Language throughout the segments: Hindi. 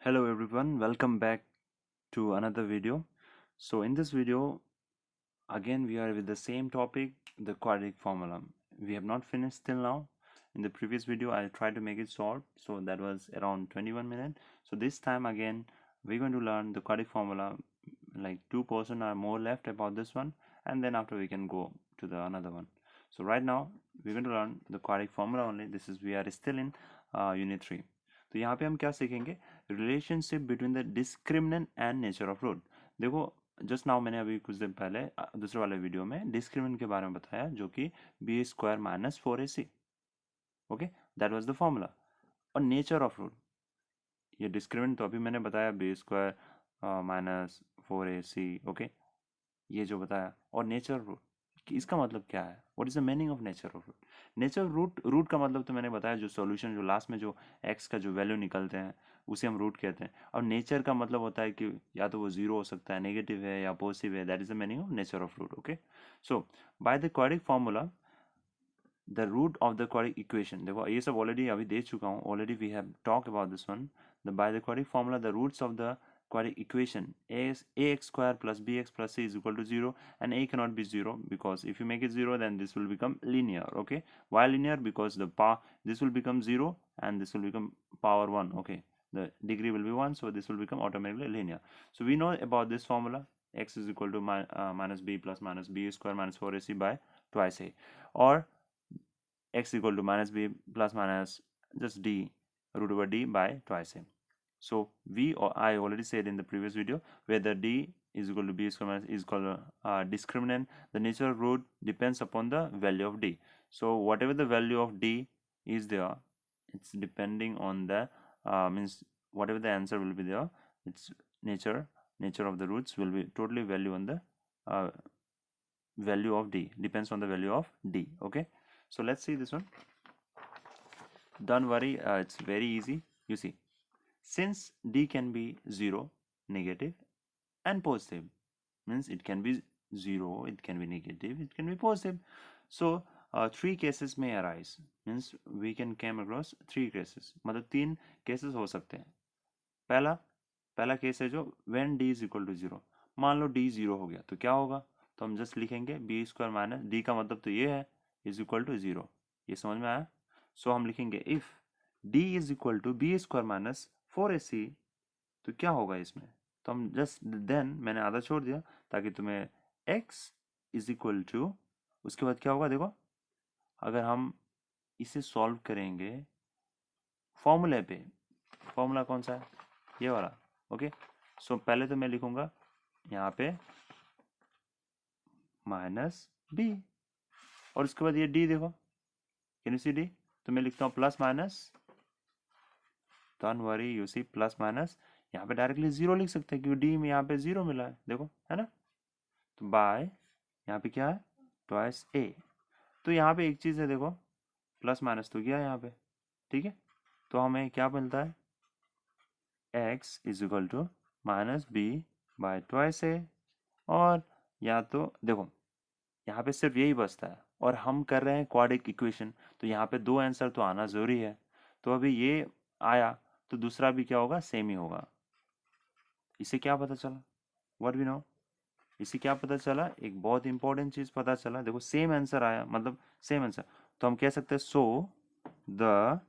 Hello everyone, welcome back to another video. So in this video, again we are with the same topic, the quadratic formula. We have not finished till now. In the previous video, I tried to make it short, so that was around 21 minutes. So this time again, we're going to learn the quadratic formula. Like 2% are more left about this one, and then after we can go to the another one. So right now, we're going to learn the quadratic formula only. This is we are still in unit 3. तो यहाँ पे हम क्या सीखेंगे, relationship between the discriminant and nature of root. देखो जस्ट नाउ मैंने अभी कुछ दिन पहले दूसरे वाले वीडियो में डिस्क्रिमिनेंट के बारे में बताया, जो कि b square minus 4ac. Okay, that was the formula. और नेचर ऑफ रूट, ये डिस्क्रिमिनेंट तो अभी मैंने बताया B square minus 4ac. Okay, ये जो बताया. और नेचर रूट कि इसका मतलब क्या है, what is the meaning of nature of root. Nature root का मतलब तो मैंने बताया, जो सॉल्यूशन जो लास्ट में जो एक्स का जो वैल्यू निकलते हैं उसे हम रूट कहते हैं. और नेचर का मतलब होता है कि या तो वो जीरो हो सकता है, नेगेटिव है या पॉजिटिव है. That is the meaning of nature of root. Okay, so by the quadratic formula the root of the quadratic equation. देखो ये सब ऑलरेडी अभी दे चुका हूँ, already we have talk about this one. The by the quadratic formula the roots of the quadratic equation ax square plus bx plus c is equal to 0, and a cannot be 0 because if you make it 0 then this will become linear. Okay, why linear? Because the power, this will become 0 and this will become power 1. Okay, the degree will be 1, so this will become automatically linear. So we know about this formula, x is equal to minus b plus minus b square minus 4ac by twice a, or x equal to minus b plus minus just d root over d by twice a. So I already said in the previous video, whether d is equal to b square minus is equal to discriminant, the nature of root depends upon the value of d. So whatever the value of d is there, it's depending on the means whatever the answer will be there, its nature of the roots will be totally value on the value of d, depends on the value of d. Okay, so let's see this one. Don't worry, it's very easy. You see, since d can be 0, negative and positive, means it can be 0, it can be negative, it can be positive. So three cases may arise, means we can come across three cases. मतलब तीन cases हो सकते हैं. पहला केस है जो when d is equal to 0. मान लो d 0 हो गया तो क्या होगा, तो हम जस्ट लिखेंगे b स्क्वायर माइनस d का मतलब तो ये है इज इक्वल टू 0. ये समझ में आया? सो हम लिखेंगे if d is equal to b square minus 4ac, तो क्या होगा इसमें, तो हम जस्ट देन मैंने आधा छोड़ दिया ताकि तुम्हें x इज इक्वल टू, उसके बाद क्या होगा देखो, अगर हम इसे सॉल्व करेंगे फॉर्मूले पे, फॉर्मूला कौन सा है, ये वाला. ओके, सो पहले तो मैं लिखूंगा यहाँ पे माइनस बी, और उसके बाद ये डी देखो, कैन यू सी डी, तो मैं लिखता हूँ plus minus. Don't worry, you see plus minus, यहाँ पे डायरेक्टली जीरो लिख सकते हैं क्योंकि डी में यहाँ पे जीरो मिला है, देखो है ना. तो बाय यहाँ पे क्या है, ट्वाइस ए. तो यहाँ पे एक चीज़ है देखो, प्लस माइनस तो गया यहाँ पे, ठीक है. तो हमें क्या मिलता है, x is equal to minus b by twice a. और या तो देखो यहाँ पे सिर्फ यही बचता है, और हम कर रहे हैं क्वाड्रेटिक इक्वेशन, तो यहाँ पे दो आंसर तो आना जरूरी है. तो अभी ये आया तो दूसरा भी क्या होगा, सेम ही होगा. इससे क्या पता चला, व्हाट वी नो, इससे क्या पता चला, एक बहुत इंपॉर्टेंट चीज पता चला. देखो सेम आंसर आया, मतलब सेम आंसर, तो हम कह सकते हैं so the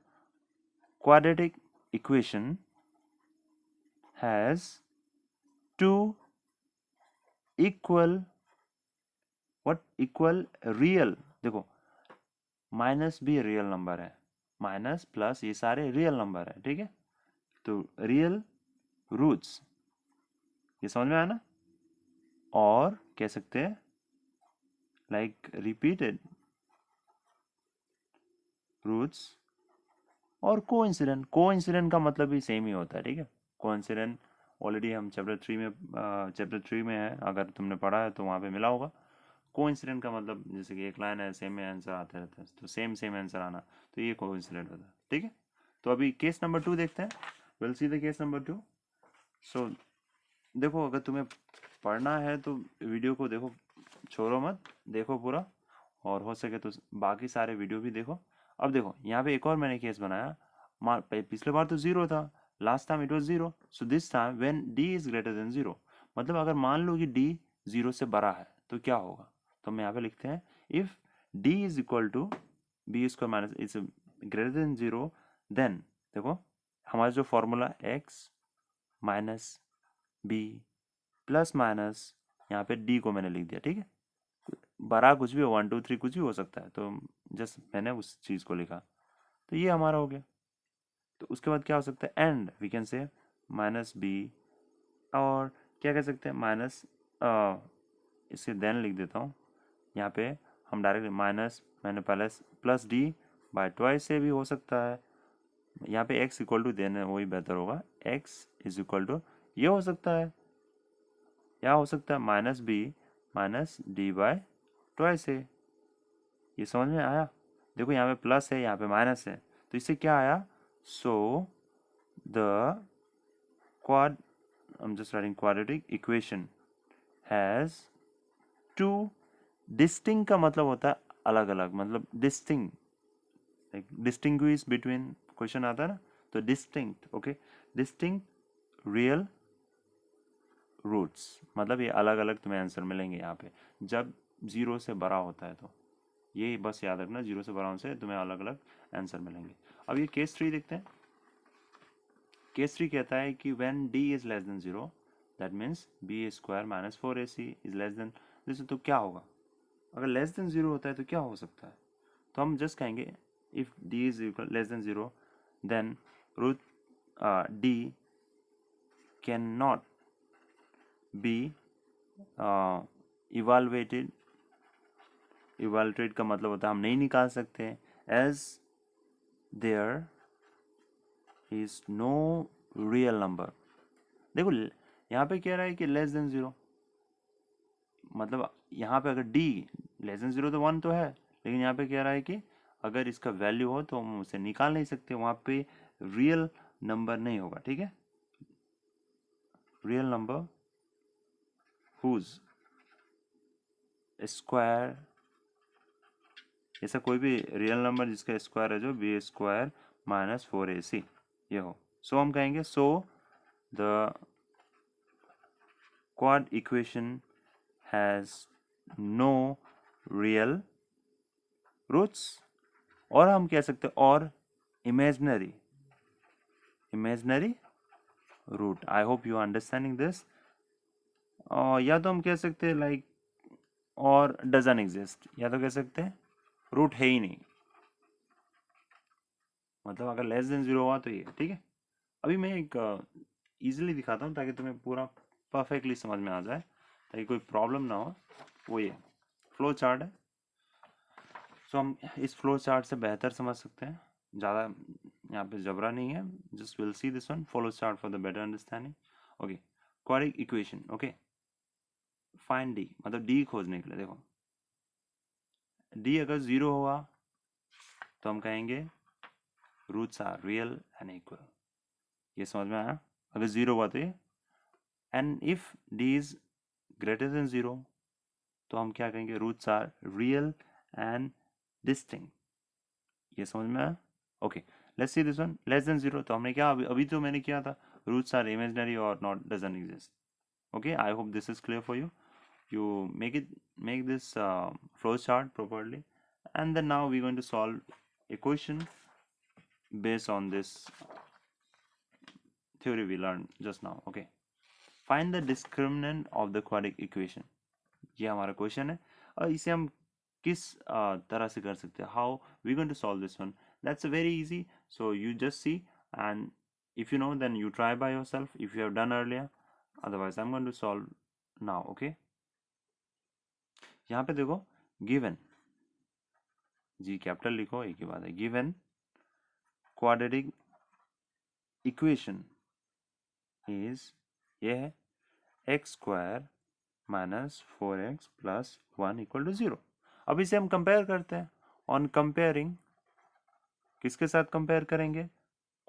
quadratic equation has two equal, what equal real. देखो माइनस भी रियल नंबर है, माइनस प्लस ये सारे रियल नंबर है, ठीक है. तो रियल रूट्स, ये समझ में आया ना. और कह सकते हैं लाइक रिपीटेड रूट्स और कोइंसिडेंट का मतलब भी सेम ही होता है, ठीक है. कोइंसिडेंट ऑलरेडी हम चैप्टर 3 में है, अगर तुमने पढ़ा है तो वहाँ पे मिला होगा. कोइंसिडेंट का मतलब जैसे कि एक लाइन है, सेम में आंसर आते रहता है, तो सेम आंसर आना, तो ये कोइंसिडेंट होता है, ठीक है. तो अभी केस नंबर 2 देखते हैं. Will see the case number 2. सो देखो, अगर तुम्हें पढ़ना है तो वीडियो को देखो, छोड़ो मत, देखो पूरा, और हो सके तो बाकी सारे वीडियो भी देखो. अब देखो यहाँ पे एक और मैंने केस बनाया. पिछले बार तो 0 था, last time it was 0, so this time when d is greater than 0, मतलब अगर मान लो कि d 0 से बड़ा है तो क्या होगा, तो हम यहाँ पे लिखते हैं if d is equal to b square minus is greater than 0, then देखो हमारा जो formula x minus b plus minus यहाँ पे d को मैंने लिख दिया, ठीक है, बड़ा कुछ भी हो 1 2 3 कुछ भी हो सकता है, तो जस्ट मैंने उस चीज़ को लिखा, तो ये हमारा हो गया। तो उसके बाद क्या हो सकता है, and we can say minus b, और क्या कह सकते हैं माइनस, इसे देन लिख देता हूँ यहाँ पे, हम डायरेक्ट माइनस मैंने पहले प्लस डी बाय ट्वाइस से भी हो सकता है, यहाँ पे x इक्वल टू देना वही बेहतर होगा, x इज इक्वल टू ये हो सकता है, या हो सकता है minus b minus d by twice है। ये समझ में आया, देखो यहाँ पे प्लस है यहाँ पे माइनस है, तो इससे क्या आया, so the quad I'm just writing quadratic equation has two distinct का मतलब होता है अलग अलग, मतलब distinct, like distinguish between question आता है ना, तो distinct, okay, distinct real roots, मतलब ये अलग अलग तुम्हें आंसर मिलेंगे यहाँ पे जब 0 से बड़ा होता है, तो ये बस याद रखना 0 से बड़ा होने से तुम्हें अलग अलग आंसर मिलेंगे। अब ये केस 3 देखते हैं। केस 3 कहता है कि when d is less than 0, that means b square minus 4ac is less than this, तो क्या होगा, अगर लेस देन 0 होता है तो क्या हो सकता है, तो हम जस्ट कहेंगे if d is equal less than 0 then root d can not be evaluated, evaluated का मतलब होता है हम नहीं निकाल सकते, as there is no real number. देखो यहाँ पे कह रहा है कि लेस देन 0, मतलब यहाँ पे अगर d लेस देन 0 तो 1 तो है, लेकिन यहाँ पे कह रहा है कि अगर इसका वैल्यू हो तो हम उसे निकाल नहीं सकते, वहाँ पे रियल नंबर नहीं होगा, ठीक है, रियल नंबर हुज स्क्वायर, ऐसा कोई भी रियल नंबर जिसका स्क्वायर है जो बी स्क्वायर माइनस 4ac ये हो, सो हम कहेंगे so the quad equation has no real roots, और हम कह सकते हैं और imaginary root। I hope you understanding this, या तो हम कह सकते हैं लाइक और डजन एग्जिस्ट, या तो कह सकते हैं रूट है ही नहीं, मतलब अगर लेस देन 0 हुआ तो ये, ठीक है। अभी मैं एक इजीली दिखाता हूँ ताकि तुम्हें पूरा परफेक्टली समझ में आ जाए, ताकि कोई प्रॉब्लम ना हो, वो ये फ्लो चार्ट है। सो हम इस फ्लो चार्ट से बेहतर समझ सकते हैं, ज़्यादा यहाँ पे जबरा नहीं है, just will see this one flow chart for the better understanding. Okay, quadratic equation, okay, find D, मतलब डी खोजने के लिए, देखो डी अगर 0 हुआ तो हम कहेंगे roots are real and equal, ये समझ में आया, अगर 0 हुआ तो ये, and if d is greater than 0 तो हम क्या कहेंगे, roots are real and distinct, ये समझ में आया। Okay, let's see this one, less than 0 तो हमने क्या अभी तो मैंने किया था, रूट्स आर इमेजिनरी और not doesn't exist. okay, I hope this is clear for you. You make this flow chart properly, and then now we're going to solve a question based on this theory we learned just now. Okay, find the discriminant of the quadratic equation, ये हमारा क्वेश्चन है, और इसे हम किस तरह से कर सकते हैं, how we going to solve this one, that's very easy, so you just see and if you know then you try by yourself if you have done earlier, otherwise I'm going to solve now. Okay, यहाँ पे देखो गिवन, जी कैपिटल लिखो एक ही बात है, गिवन क्वाड्रेटिक इक्वेशन इज ये है x square minus 4x plus 1 equal to 0। अब इसे हम कंपेयर करते हैं, ऑन कंपेयरिंग किसके साथ कंपेयर करेंगे,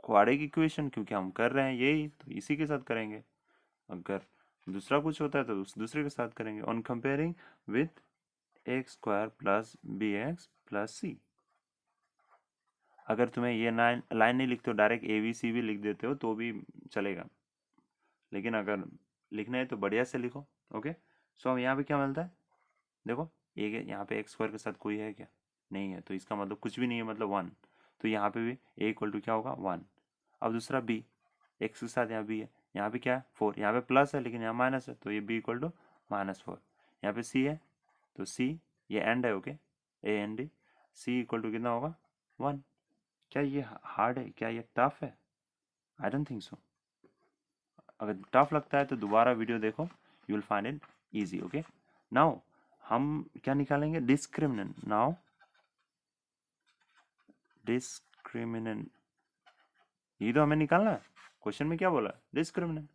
क्वाड्रेटिक इक्वेशन, क्योंकि हम कर रहे हैं यही तो इसी के साथ करेंगे, अगर दूसरा कुछ होता है तो उस दूसरे के साथ करेंगे, on comparing with x square plus b x plus c. अगर तुम्हें ये लाइन नहीं लिखते हो, डायरेक्ट ABC भी लिख देते हो तो भी चलेगा, लेकिन अगर लिखना है तो बढ़िया से लिखो। ओके, सो अब यहाँ पे क्या मिलता है, देखो एक यहाँ पे x² के साथ कोई है क्या, नहीं है, तो इसका मतलब कुछ भी नहीं है, मतलब 1। तो यहाँ पे भी a इक्वल टू क्या होगा, 1। अब दूसरा b, x के साथ यहाँ b है, यहाँ पे क्या है 4, यहाँ पे प्लस है लेकिन यहाँ माइनस है, तो ये b इक्वल टू -4। यहाँ पे c है तो c, ये एंड है, okay, AND, c equal to कितना होगा 1। क्या ये हार्ड है, क्या ये टफ है? I don't think so. अगर टफ लगता है तो दोबारा वीडियो देखो, you will find it easy. Okay, now हम क्या निकालेंगे, डिस्क्रिमिनेंट। नाउ डिस्क्रिमिनेंट, ये तो हमें निकालना है, क्वेश्चन में क्या बोला, डिस्क्रिमिनेंट।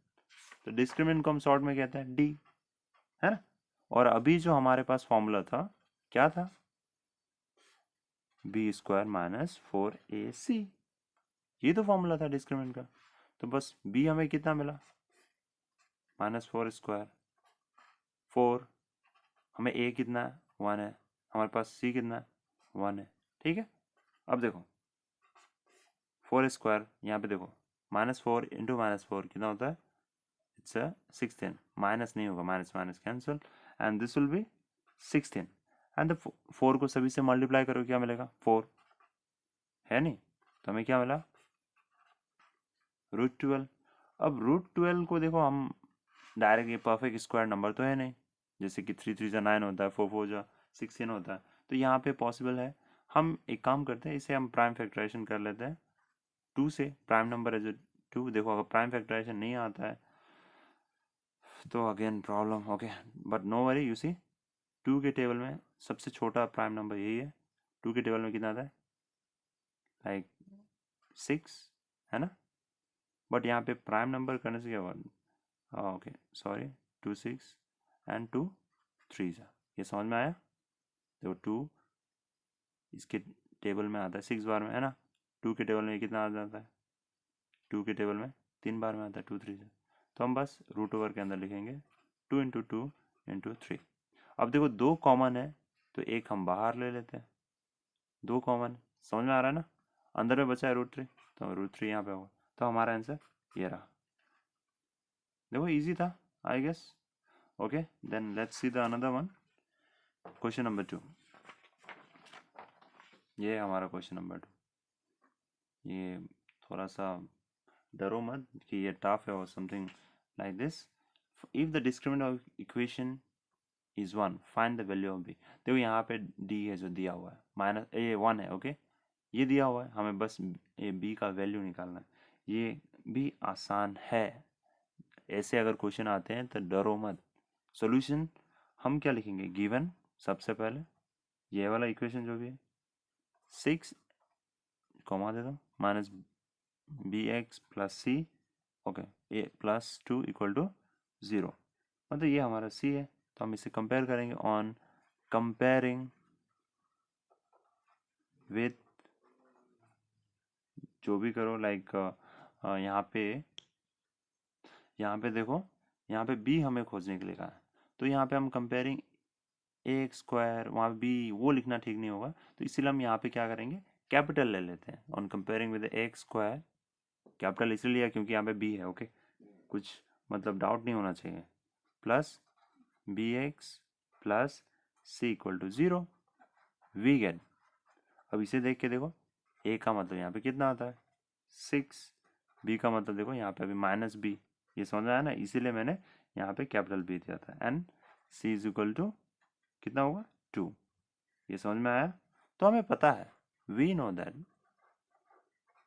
तो डिस्क्रिमिनेंट को हम शॉर्ट में कहते हैं डी, है ना। और अभी जो हमारे पास फॉर्मूला था क्या था, b² - 4ac, ये तो फॉर्मूला था डिस्क्रिमिनेंट का। तो बस b हमें कितना मिला, -4², 4, हमें a कितना है 1 है, हमारे पास c कितना है 1 है, ठीक है। अब देखो 4² यहाँ पे देखो, -4 इंटू -4 कितना होता है, इट्स 16, माइनस नहीं होगा, minus minus cancel, and this will be 16, and 4 को सभी से मल्टीप्लाई करो, क्या मिलेगा 4, है नहीं, तो हमें क्या मिला √12। अब √12 को देखो हम डायरेक्ट, ये परफेक्ट स्क्वायर नंबर तो है नहीं, जैसे कि 3 3 जा 9 होता है, 4 4 जा 16 होता है, तो यहाँ पे पॉसिबल है। हम एक काम करते हैं, इसे हम प्राइम फैक्टराइजेशन कर लेते हैं 2 से, प्राइम नंबर है जो 2। देखो अगर प्राइम फैक्टराइजेशन नहीं आता है तो again problem, okay, but no worry, you see 2 के टेबल में सबसे छोटा प्राइम नंबर यही है, 2 के टेबल में कितना आता है, लाइक 6, है ना। बट यहाँ पे प्राइम नंबर करने से क्या होगा, ओके सॉरी, 2 6 एंड 2 3 ये समझ में आया। देखो 2 इसके टेबल में आता है 6 बार में, है ना। 2 के टेबल में कितना आ जाता है, 2 के टेबल में 3 बार में आता है, 2 3 से। तो हम बस √ओवर के अंदर लिखेंगे 2 इंटू 2 इंटू 3। अब देखो 2 कॉमन है तो एक हम बाहर ले लेते हैं, 2 कॉमन, समझ में आ रहा है ना। अंदर में बचा है √3, तो √3 यहाँ पे होगा, तो हमारा आंसर ये रहा। देखो इजी था I guess. Okay, then let's see the another one, question number 2। ये हमारा क्वेश्चन नंबर 2, ये थोड़ा सा डरो मत कि ये टफ है और something like this. If the discriminant of equation is 1, find the value of b। देखो यहाँ पे d है जो दिया हुआ है, माइनस ये 1 है, ओके, ये दिया हुआ है, हमें बस ये b का वैल्यू निकालना है। ये भी आसान है, ऐसे अगर क्वेश्चन आते हैं तो डरो मत। सॉल्यूशन हम क्या लिखेंगे, गिवन, सबसे पहले ये वाला इक्वेशन जो भी है 6, कॉमा दे दो, -bx + c, ओके, a + 2 = 0, मतलब ये हमारा c है। तो हम इसे कंपेयर करेंगे, ऑन कंपेयरिंग विथ, जो भी करो, लाइक यहाँ पे देखो, यहाँ पे b हमें खोजने के लिए कहा है, तो यहाँ पे हम कंपेयरिंग a², वहाँ b वो लिखना ठीक नहीं होगा, तो इसीलिए हम यहाँ पे क्या करेंगे, कैपिटल ले लेते हैं, on comparing with a², capital इसलिए लिया क्योंकि यहाँ पे b है, ओके, कुछ मतलब डाउट नहीं होना चाहिए, plus bx + c = 0, we get. अब इसे देख के देखो, a का मतलब यहाँ पे कितना आता है 6, b का मतलब देखो यहाँ पे अभी -b, ये समझ में आया ना, इसीलिए मैंने यहाँ पे कैपिटल B दिया था, एंड c = कितना होगा 2, ये समझ में आया। तो हमें पता है, वी नो दैट,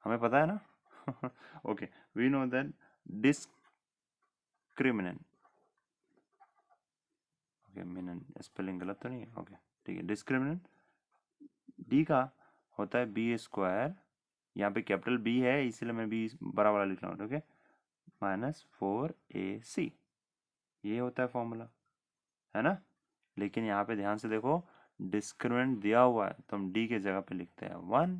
हमें पता है ना okay, we know that discriminant, okay, minute spelling गलत तो नहीं है, ओके ठीक है, डिस्क्रिमिनेंट d का होता है b², यहाँ पे कैपिटल B है इसलिए मैं b बड़ा वाला लिख रहा हूँ, ओके, -4ac, ये होता है फॉर्मूला, है ना। लेकिन यहाँ पे ध्यान से देखो, डिस्क्रिमिनेंट दिया हुआ है तो हम d के जगह पे लिखते हैं 1,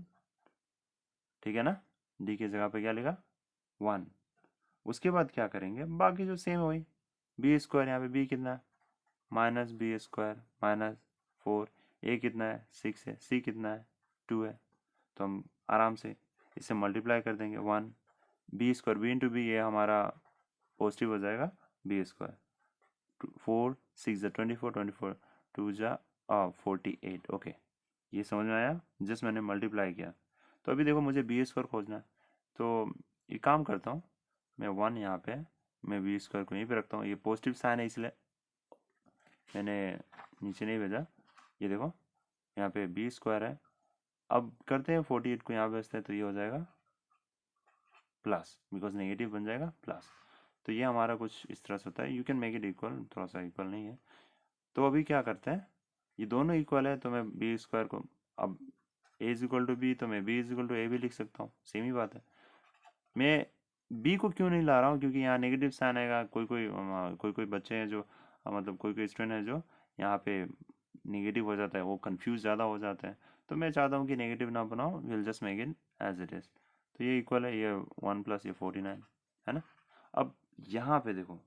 ठीक है ना, d के जगह पे क्या लिखा 1। उसके बाद क्या करेंगे, बाकी जो सेम वही, b², यहाँ पे b कितना है -b² - 4, a कितना है 6 है, c कितना है 2 है, तो हम आराम से इसे मल्टीप्लाई कर देंगे 1 b square, b into b, ये हमारा पॉजिटिव हो जाएगा बी स्क्वायर, 4 6 24, 24 2 48। ओके, ये समझ में आया, जस्ट मैंने मल्टीप्लाई किया। तो अभी देखो मुझे बी स्क्वायर खोजना है, तो ये काम करता हूँ मैं, 1 यहाँ पे, मैं बी स्क्वायर को यहीं पे रखता हूँ, ये पॉजिटिव साइन है इसलिए मैंने नीचे नहीं भेजा। ये देखो यहाँ पे बी स्क्वायर है, अब करते हैं 48 को यहाँ भेजते हैं, तो ये हो जाएगा प्लस, बिकॉज नेगेटिव बन जाएगा प्लस। तो ये हमारा कुछ इस तरह से होता है। You can make it equal, थोड़ा सा इक्वल नहीं है। तो अभी क्या करते हैं, ये दोनों इक्वल है, तो मैं बी स्क्वायर को, अब ए इज इक्वल टू बी, तो मैं बी इज इक्वल टू ए भी लिख सकता हूँ, सेम ही बात है। मैं बी को क्यों नहीं ला रहा हूँ, क्योंकि यहाँ नेगेटिव साइन आएगा, कोई कोई बच्चे हैं जो मतलब कोई कोई स्टूडेंट है जो यहाँ पे नेगेटिव हो जाता है, वो कंफ्यूज ज़्यादा हो जाते हैं। तो मैं चाहता हूँ कि नेगेटिव ना बनाओ, will just make it as it is. तो ये इक्वल है, ये 1 प्लस ये 49 है ना। अब यहाँ पे देखो,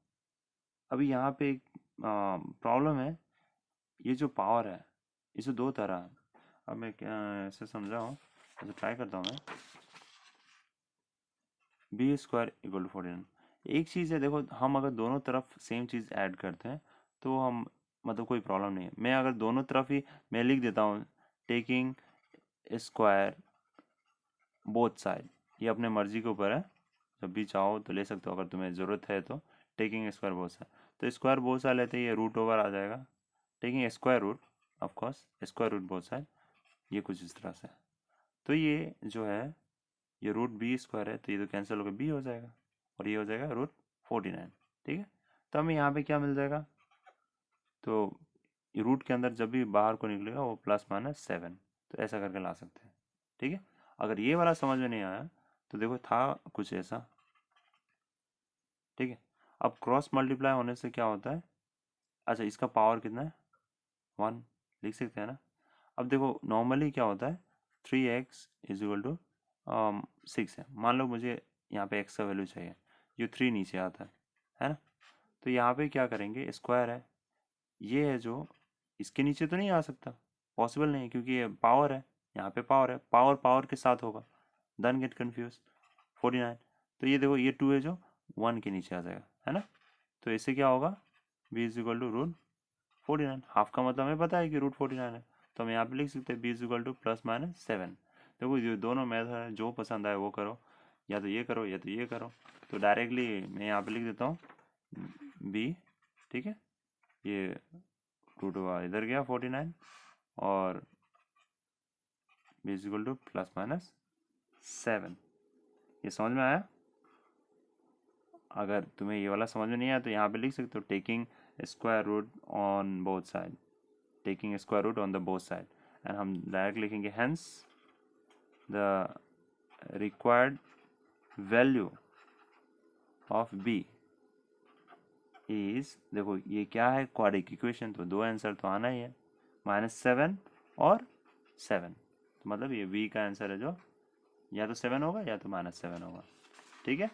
अभी यहाँ पे एक प्रॉब्लम है, ये जो पावर है इसे दो तरह है। अब मैं क्या ऐसे समझाऊँ, ऐसे ट्राई करता हूँ मैं, बी स्क्वायर इक्वल टू 49। एक चीज़ है देखो, हम अगर दोनों तरफ सेम चीज़ ऐड करते हैं तो हम मतलब कोई प्रॉब्लम नहीं है। मैं अगर दोनों तरफ ही मैं लिख देता हूँ टेकिंग स्क्वायर बोथ साइड, ये अपने मर्जी के ऊपर है, जब भी चाहो तो ले सकते हो, अगर तुम्हें ज़रूरत है तो। टेकिंग स्क्वायर बोथ साइड, तो स्क्वायर बोथ साइड लेते ही ये रूट ओवर आ जाएगा, taking square root, of course square root both side, ये कुछ इस तरह से। तो ये जो है ये रूट बी स्क्वायर है, तो ये तो कैंसिल होकर बी हो जाएगा, और ये हो जाएगा रूट 49। ठीक है, तो हमें यहाँ पे क्या मिल जाएगा, तो रूट के अंदर जब भी बाहर को निकलेगा वो प्लस माइनस 7, तो ऐसा करके ला सकते हैं। ठीक है, अगर ये वाला समझ में नहीं आया तो देखो था कुछ ऐसा। ठीक है, अब क्रॉस मल्टीप्लाई होने से क्या होता है, अच्छा इसका पावर कितना है 1 लिख सकते हैं ना। अब देखो नॉर्मली क्या होता है, 3x इज इक्वल टू 6 है, मान लो मुझे यहाँ पे x का वैल्यू चाहिए, जो 3 नीचे आता है ना। तो यहाँ पे क्या करेंगे, स्क्वायर है, ये है जो इसके नीचे तो नहीं आ सकता, पॉसिबल नहीं है, क्योंकि ये पावर है, यहाँ पे पावर है, पावर पावर के साथ होगा, डन गेट कन्फ्यूज 49। तो ये देखो ये 2 है जो 1 के नीचे आ जाएगा, है ना। तो इससे क्या होगा, b is equal to root 49, half का मतलब हमें पता है कि रूट 49 है, तो हम यहाँ पे लिख सकते हैं b is equal two plus minus 7। देखो ये दोनों मेथड है, जो पसंद आए वो करो, या तो ये करो या तो ये करो। तो डायरेक्टली मैं यहाँ पे लिख देता हूँ b, ठीक है, ये रूट हुआ इधर गया 49, और b is equal two plus minus 7। ये समझ में आया। अगर तुम्हें ये वाला समझ में नहीं आया तो यहाँ पे लिख सकते हो taking square root on both side, taking square root on the both side, and हम डायरेक्ट लिखेंगे hence the required value of b is, देखो ये क्या है, क्वाड्रिक इक्वेशन, तो दो आंसर तो आना ही है, -7 और 7, तो मतलब ये b का आंसर है जो या तो 7 होगा या तो -7 होगा। ठीक है,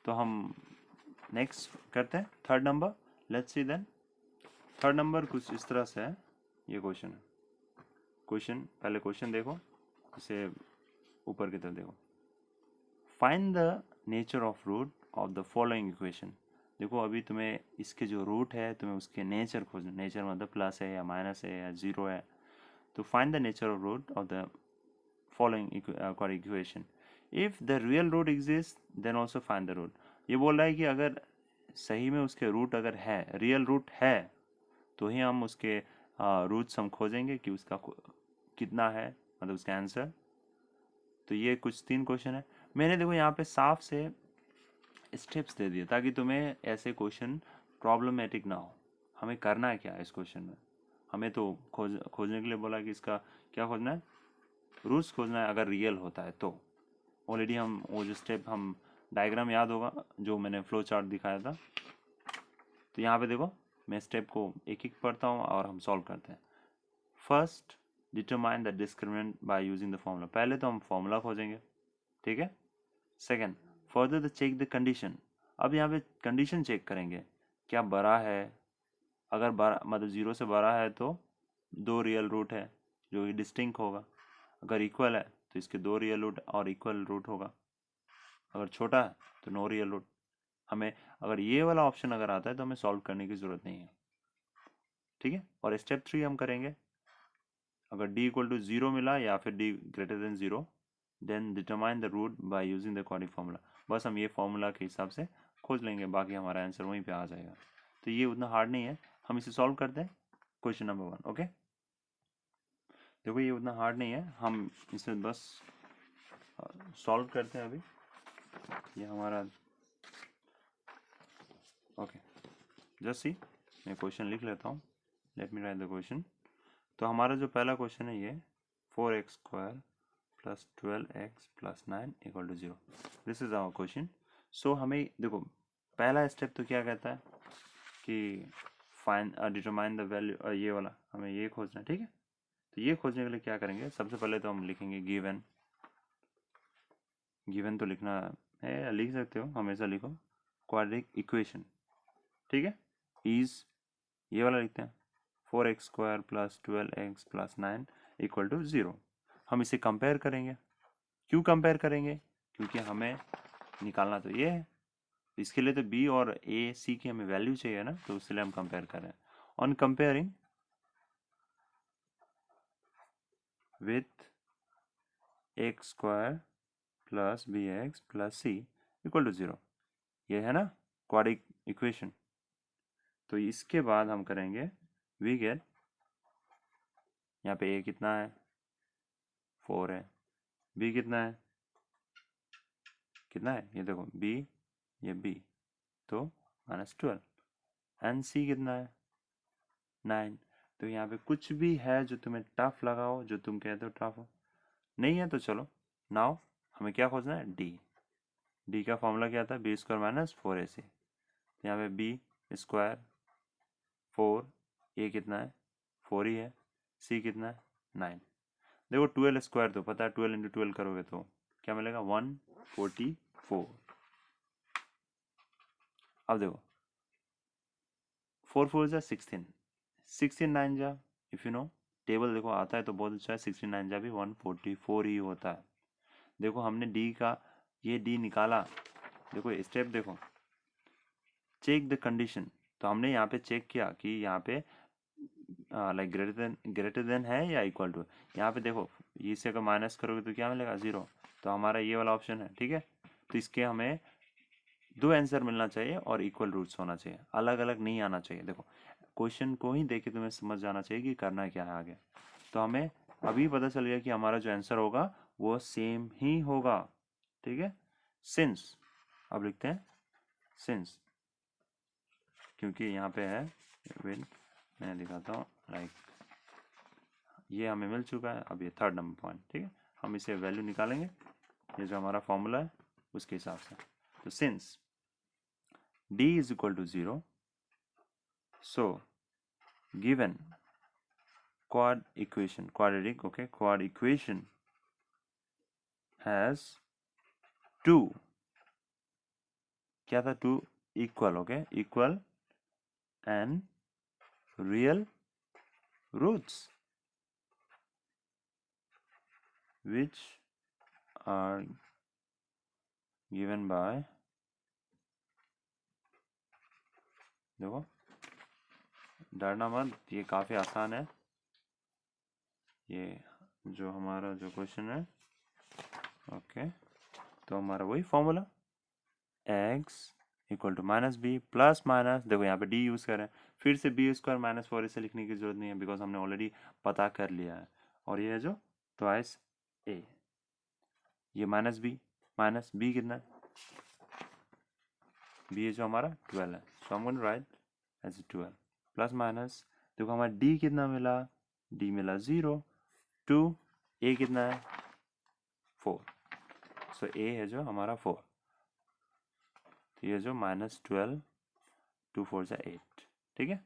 तो हम नेक्स्ट करते हैं third number, let's see then. Third number कुछ इस तरह से है, ये क्वेश्चन है। क्वेश्चन पहले क्वेश्चन देखो, इसे ऊपर की तरफ देखो, find the nature of root of the following equation. देखो अभी तुम्हें इसके जो रूट है तुम्हें उसके नेचर खोजना, नेचर मतलब प्लस है या माइनस है या जीरो है। तो find the nature of root of the following equation, if the real root exist then also find the root. ये बोल रहा है कि अगर सही में उसके रूट अगर है, रियल रूट है, तो ही हम उसके रूट्स हम खोजेंगे कि उसका कितना है, मतलब उसका आंसर। तो ये कुछ 3 क्वेश्चन है, मैंने देखो यहाँ पे साफ से स्टेप्स दे दिए ताकि तुम्हें ऐसे क्वेश्चन प्रॉब्लमेटिक ना हो। हमें करना है क्या इस क्वेश्चन में, हमें तो खोजने के लिए बोला कि इसका क्या खोजना है, रूट्स खोजना है, अगर रियल होता है तो। ऑलरेडी हम वो जो स्टेप, हम डायग्राम याद होगा जो मैंने फ्लो चार्ट दिखाया था, तो यहाँ पे देखो मैं स्टेप को एक एक पढ़ता हूँ और हम सॉल्व करते हैं। First determine the discriminant by using the formula, पहले तो हम फॉर्मूला खोजेंगे, ठीक है। Second, further the check the condition, अब यहाँ पे कंडीशन चेक करेंगे, क्या बड़ा है, अगर बड़ा मतलब 0 से बड़ा है तो 2 रियल रूट है जो कि डिस्टिंक्ट होगा, अगर इक्वल है तो इसके 2 रियल रूट और इक्वल रूट होगा। अगर छोटा है तो नो रियल रूट। हमें अगर ये वाला ऑप्शन अगर आता है तो हमें सॉल्व करने की ज़रूरत नहीं है, ठीक है। और स्टेप 3 हम करेंगे, अगर d इक्वल टू 0 मिला या फिर d greater than 0, then determine the root by using the quadratic formula. बस हम ये फार्मूला के हिसाब से खोज लेंगे, बाकी हमारा आंसर वहीं पे आ जाएगा। तो ये उतना हार्ड नहीं है, हम इसे सॉल्व करते हैं। Question number 1, okay. देखो ये उतना हार्ड नहीं है, हम इसे बस सॉल्व करते हैं अभी। ये हमारा ओके, जस्ट सी, मैं क्वेश्चन लिख लेता हूँ। Let me write the question. तो हमारा जो पहला क्वेश्चन है ये 4x² plus 12x plus 9 equal to 0, this is our question. So हमें देखो पहला स्टेप तो क्या कहता है कि फाइंड डिटरमाइन द वैल्यू, ये वाला हमें ये खोजना है, ठीक है। तो ये खोजने के लिए क्या करेंगे, सबसे पहले तो हम लिखेंगे गिवन। गिवन तो लिखना है, लिख सकते हो, हमेशा लिखो। क्वाड्रेटिक इक्वेशन, ठीक है, इज, ये वाला लिखते हैं 4x² plus 12x plus 9 equal to 0। हम इसे कंपेयर करेंगे। क्यों कंपेयर करेंगे, क्योंकि हमें निकालना तो ये है, इसके लिए तो b और a c की हमें वैल्यू चाहिए ना, तो इसलिए हम कंपेयर कर रहे हैं। On comparing with x² plus bx plus c equal to 0, ये है ना क्वाड्रेटिक इक्वेशन। तो इसके बाद हम करेंगे वी गेट, यहाँ पे a कितना है 4 है, b कितना है, कितना है ये देखो b, ये b, तो -12, एंड c कितना है 9। तो यहाँ पे कुछ भी है जो तुम्हें टफ लगा हो, जो तुम कहते हो टफ हो, नहीं है तो चलो। नाउ हमें क्या खोजना है, d का फॉर्मूला क्या था, b² माइनस 4ac। यहाँ पे b स्क्वायर 4, a कितना है 4 ही है, c कितना है 9। देखो 12² तो पता है, 12 इंटू 12 करोगे तो क्या मिलेगा 144। अब देखो 4 4 जा 16, 16 9 जा, इफ यू नो टेबल देखो आता है तो बहुत अच्छा है, 16 9 जा भी 144 ही होता है। देखो हमने d का ये d निकाला, देखो स्टेप देखो, चेक द कंडीशन। तो हमने यहाँ पे चेक किया कि यहाँ पे लाइक ग्रेटर देन है या इक्वल टू। यहाँ पे देखो इससे अगर माइनस करोगे तो क्या मिलेगा 0, तो हमारा ये वाला ऑप्शन है, ठीक है। तो इसके हमें 2 आंसर मिलना चाहिए और इक्वल रूट्स होना चाहिए, अलग अलग नहीं आना चाहिए। देखो क्वेश्चन को ही देख के तुम्हें समझ जाना चाहिए कि करना क्या है आगे। तो हमें अभी पता चल गया कि हमारा जो आंसर होगा वो सेम ही होगा, ठीक है। सिंस, अब लिखते हैं सिंस, क्योंकि यहाँ पे है विल, मैं दिखाता हूँ, लाइक ये हमें मिल चुका है। अब ये 3rd नंबर पॉइंट, ठीक है, हम इसे वैल्यू निकालेंगे, ये जो हमारा फॉर्मूला है उसके हिसाब से। तो since d is equal to 0, so given quad equation, quadratic, okay, quad equation has 2, क्या था 2 equal, okay, equal and real roots which are given by, देखो डरना मत, ये काफ़ी आसान है। ये जो हमारा जो क्वेश्चन है, ओके, तो हमारा वही formula x equal to minus b plus minus, देखो यहाँ पे d यूज़ करें, फिर से b² माइनस 4 इसे लिखने की जरूरत नहीं है, बिकॉज हमने ऑलरेडी पता कर लिया है। और ये है जो ट्वाइस a, ये माइनस b कितना है, b है जो हमारा 12 है, सो हम going to write as 12 plus minus, देखो हमारा d कितना मिला, d मिला 0, 2, a कितना है 4, सो a है जो हमारा 4, तो ये जो -12, 2 4 जा 8, ठीक है।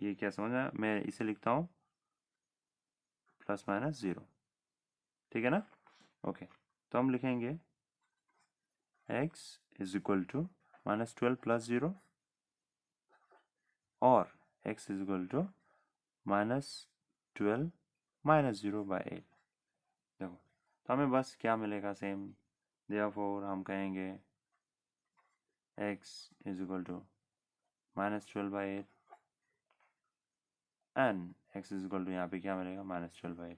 ये क्या समझना, मैं इसे लिखता हूँ ±0, ठीक है ना, ओके। तो हम लिखेंगे x is equal to -12 plus 0 और x इज इक्वल टू -12 -0/8। देखो तो हमें बस क्या मिलेगा, सेम। देयरफॉर हम कहेंगे x is equal to -12/8 and x is equal to यहाँ पे क्या मिलेगा, -12/8।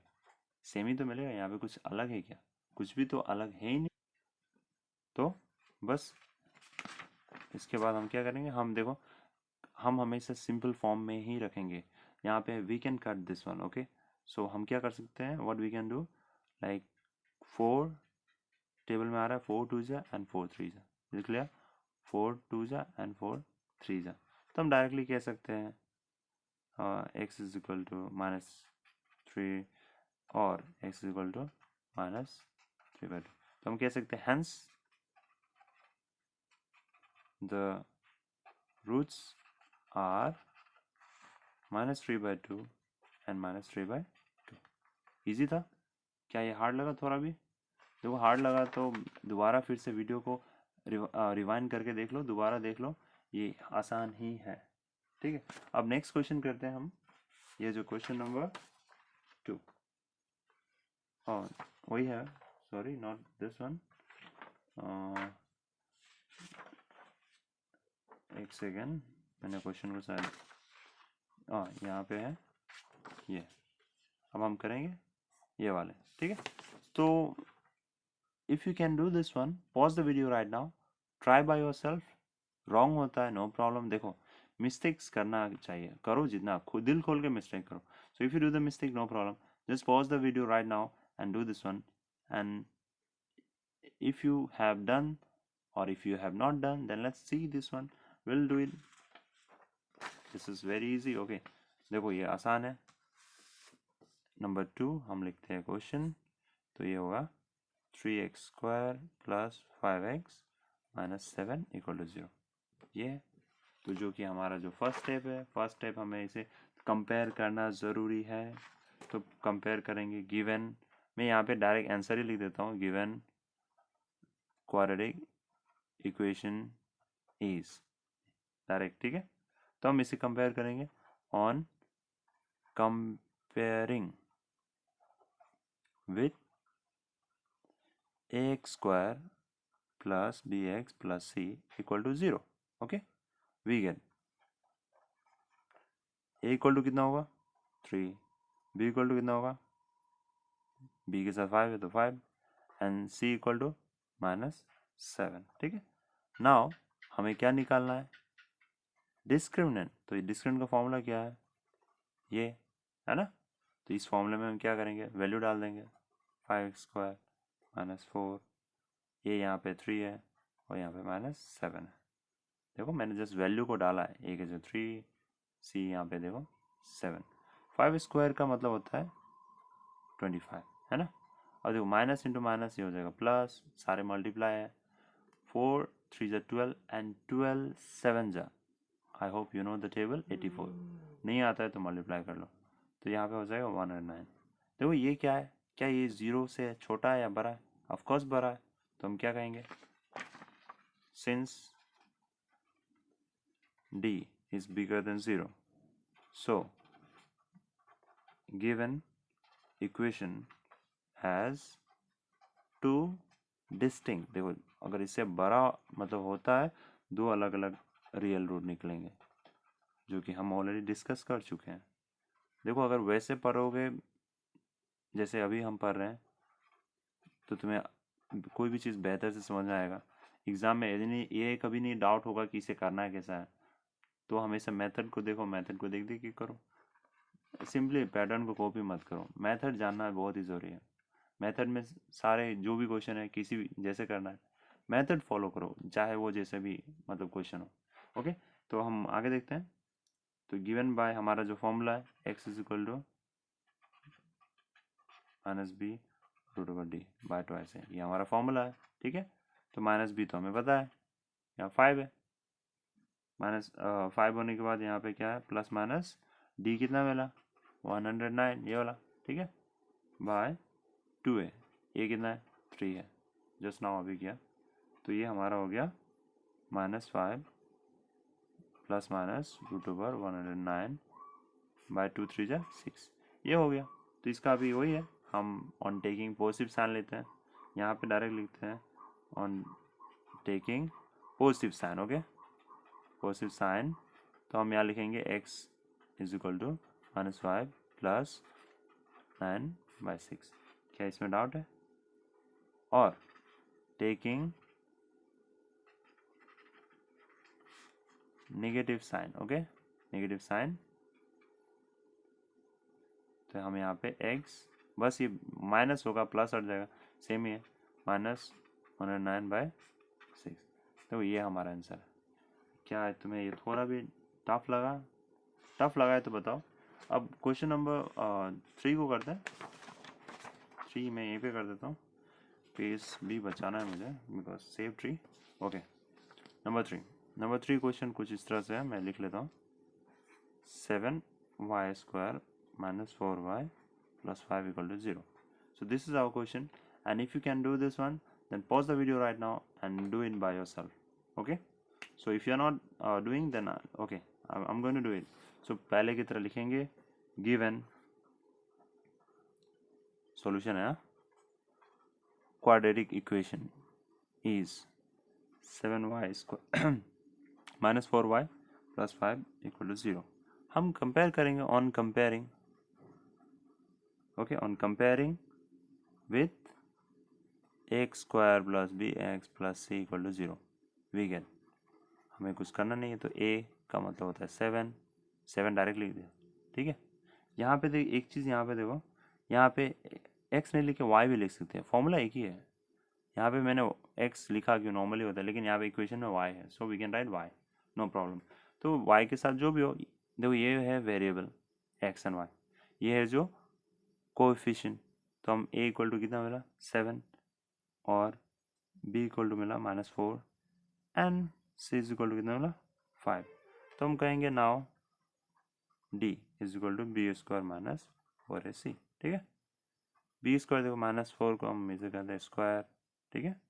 सेम ही तो मिलेगा, यहाँ पे कुछ अलग है क्या? कुछ भी तो अलग है ही नहीं। तो बस इसके बाद हम क्या करेंगे, हम देखो हम हमेशा सिंपल फॉर्म में ही रखेंगे। यहाँ पे we can cut this one, okay. So हम क्या कर सकते हैं, what we can do, like 4 table में आ रहा है 4 2 जा एंड 4 3 जा, लिख लिया 4 2 जा एंड 4 3 जा। तो हम डायरेक्टली कह सकते हैं x इज इक्वल टू -3 और x इज इक्वल टू -3/2। तो हम कह सकते हैं hence the roots are -3/2 and -3/2। Easy था क्या? ये हार्ड लगा थोड़ा भी? देखो हार्ड लगा तो दोबारा फिर से वीडियो को रिवाइंड करके देख लो, दोबारा देख लो, ये आसान ही है, ठीक है। अब नेक्स्ट क्वेश्चन करते हैं हम, ये जो क्वेश्चन नंबर 2, और वही है, सॉरी नॉट दिस वन, एक सेकेंड, मैंने क्वेश्चन को शायद यहाँ पे है ये। अब हम करेंगे ये वाले, ठीक है। तो if you can do this one, pause the video right now, try by yourself. Wrong होता है नो प्रॉब्लम, देखो मिस्टेक्स करना चाहिए, करो जितना खुद दिल खोल के मिस्टेक करो। So if you do the mistake no problem, just pause the video right now and do this one. And if you have done or if you have not done, then let's see this one. We'll do it. This is very easy. Okay, देखो ये आसान है। नंबर 2 हम लिखते हैं क्वेश्चन, तो ये होगा 3x² + 5x - 7 = 0। ये तो जो कि हमारा जो फर्स्ट स्टेप है, फर्स्ट स्टेप हमें इसे कंपेयर करना ज़रूरी है। तो कंपेयर करेंगे गिवन, मैं यहाँ पे डायरेक्ट आंसर ही लिख देता हूँ, given quadratic equation is direct, ठीक है। तो हम इसे कंपेयर करेंगे on comparing with ax² + bx + c = 0, okay. We get a equal to कितना होगा 3, b इक्वल टू कितना होगा, b के साथ 5 है तो 5, एंड c इक्वल टू -7, ठीक है। नाउ हमें क्या निकालना है, डिस्क्रिमिनेंट। तो डिस्क्रिमिनेंट का फॉर्मूला क्या है, ये है ना। तो इस फॉर्मूले में हम क्या करेंगे, वैल्यू डाल देंगे, 5x² - 4, ये यहाँ पे 3 है और यहाँ पे -7 है। देखो मैंने जस्ट वैल्यू को डाला है, a के जो 3, c यहाँ पे देखो 7। 5² का मतलब होता है 25, है ना। और देखो माइनस इंटू माइनस ये हो जाएगा प्लस, सारे मल्टीप्लाई है, 4 3 जा 12 एंड 12 7 जा, I hope you know the table, 84। नहीं आता है तो मल्टीप्लाई कर लो, तो यहाँ पे हो जाएगा 109। देखो ये क्या है, क्या ये 0 से छोटा है या बड़ा है? ऑफकोर्स बड़ा है, तो हम क्या कहेंगे, since d is bigger than 0, so given equation has two distinct, देखो अगर इससे बड़ा मतलब होता है दो अलग अलग रियल रूट निकलेंगे, जो कि हम ऑलरेडी डिस्कस कर चुके हैं। देखो अगर वैसे पढ़ोगे जैसे अभी हम पढ़ रहे हैं, तो तुम्हें कोई भी चीज़ बेहतर से समझ में आएगा। एग्ज़ाम में ये कभी नहीं डाउट होगा कि इसे करना है कैसा है, तो हमेशा मेथड को देखो, मेथड को देख देख के करो, सिंपली पैटर्न को कॉपी मत करो। मेथड जानना बहुत ही ज़रूरी है। मेथड में सारे जो भी क्वेश्चन है किसी भी जैसे करना है, मेथड फॉलो करो, चाहे वो जैसे भी मतलब क्वेश्चन हो, ओके। तो हम आगे देखते हैं। तो गिवन बाय हमारा जो फॉर्मूला है, x is equal to -b √d by twice है, ये हमारा फॉर्मूला है, ठीक है। तो -b तो हमें पता है, यहाँ 5 है, -5 होने के बाद यहाँ पे क्या है, प्लस माइनस d कितना मिला 109, ये वाला, ठीक है, बाय 2 है, ये कितना है 3 है, जस्ट नाउ अभी किया। तो ये हमारा हो गया -5 प्लस माइनस √109 बाय 2 3 जा 6, ये हो गया। तो इसका अभी वही है, हम ऑन टेकिंग पॉजिटिव साइन लेते हैं, यहाँ पे डायरेक्ट लिखते हैं on taking positive sign, okay, positive sign. तो हम यहाँ लिखेंगे x is equal to -5 plus 9/6। क्या इसमें डाउट है? और taking negative sign, okay, negative sign, तो हम यहाँ पे x, बस ये माइनस होगा प्लस हट जाएगा, सेम ही है, -109/6। तो ये हमारा आंसर है। क्या है, तुम्हें ये थोड़ा भी टफ लगा? टफ लगा है तो बताओ। अब क्वेश्चन नंबर 3 को करते हैं। 3 मैं यहीं पे कर देता हूँ, पेज भी बचाना है मुझे because save tree. Okay, number 3 question कुछ इस तरह से है, मैं लिख लेता हूँ। 7y² - 4y + 5 = 0. So this is our question, and if you can do this one, then pause the video right now and do it by yourself. Okay, so if you are not doing, then okay, I'm going to do it. So पहले की तरह लिखेंगे, given solution है, quadratic equation is 7y² - 4y + 5 = 0. हम कंपेयर करेंगे on comparing, okay, on comparing with x² + bx + c = 0 we get. हमें कुछ करना नहीं है, तो a का मतलब होता है 7 डायरेक्ट लिख दिया, ठीक है। यहाँ पे देखो एक चीज़, यहाँ पे देखो, यहाँ पे x नहीं लिख के y भी लिख सकते हैं, फॉर्मूला एक ही है। यहाँ पे मैंने x लिखा क्यों, नॉर्मली होता है, लेकिन यहाँ पे इक्वेशन में y है, so we can write y, no problem. तो y के साथ जो भी हो, देखो ये है वेरिएबल x एंड y, ये है जो कोएफिशिएंट, तो हम a = कितना मिला 7 और b = मिला -4 एंड c = कितना मिला 5। तो हम कहेंगे नाउ d = b² - 4ac, ठीक है। b² देखो, -4 को हम इसे कहते हैं स्क्वायर, ठीक है,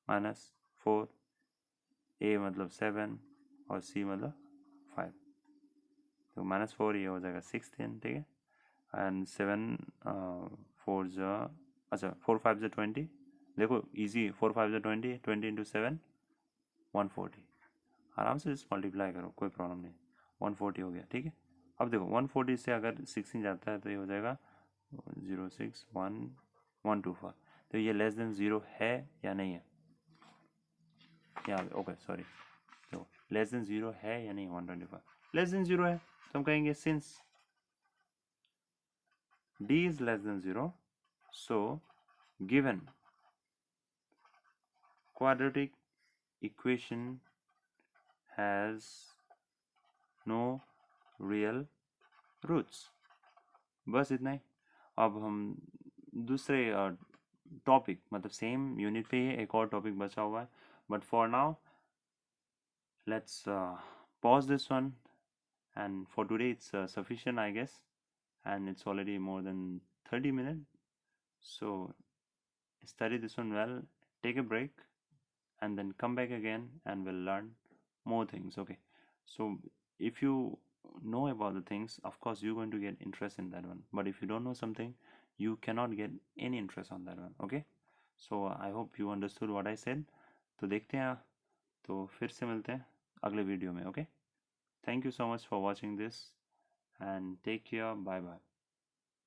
-4, a मतलब 7 और c मतलब 5, तो -4 ये हो जाएगा 16, ठीक है, एंड 7 4 अच्छा 4 5 20, देखो इजी, 4 5 20, 20 × 7 140, आराम से इस मल्टीप्लाई करो, कोई प्रॉब्लम नहीं, 140 हो गया, ठीक है। अब देखो 140 से अगर 16 जाता है तो ये हो जाएगा 061 तो ये लेस देन 0 है या नहीं है, यहाँ ओके सॉरी, तो लेस देन 0 है या नहीं, 125 लेस देन 0 है, तो हम कहेंगे since d is less than 0, so given quadratic equation has no real roots। बस इतना ही। अब हम दूसरे टॉपिक, मतलब सेम यूनिट पे ही एक और टॉपिक बचा हुआ है, but for now let's pause this one, and for today it's sufficient I guess, and it's already more than 30 minutes, so study this one well, take a break, and then come back again and we'll learn more things, okay? So if you know about the things, of course you're going to get interest in that one, but if you don't know something, you cannot get any interest on that one, okay? So I hope you understood what I said। तो देखते हैं, तो फिर से मिलते हैं अगले वीडियो में, okay? Thank you so much for watching this and take care, bye bye।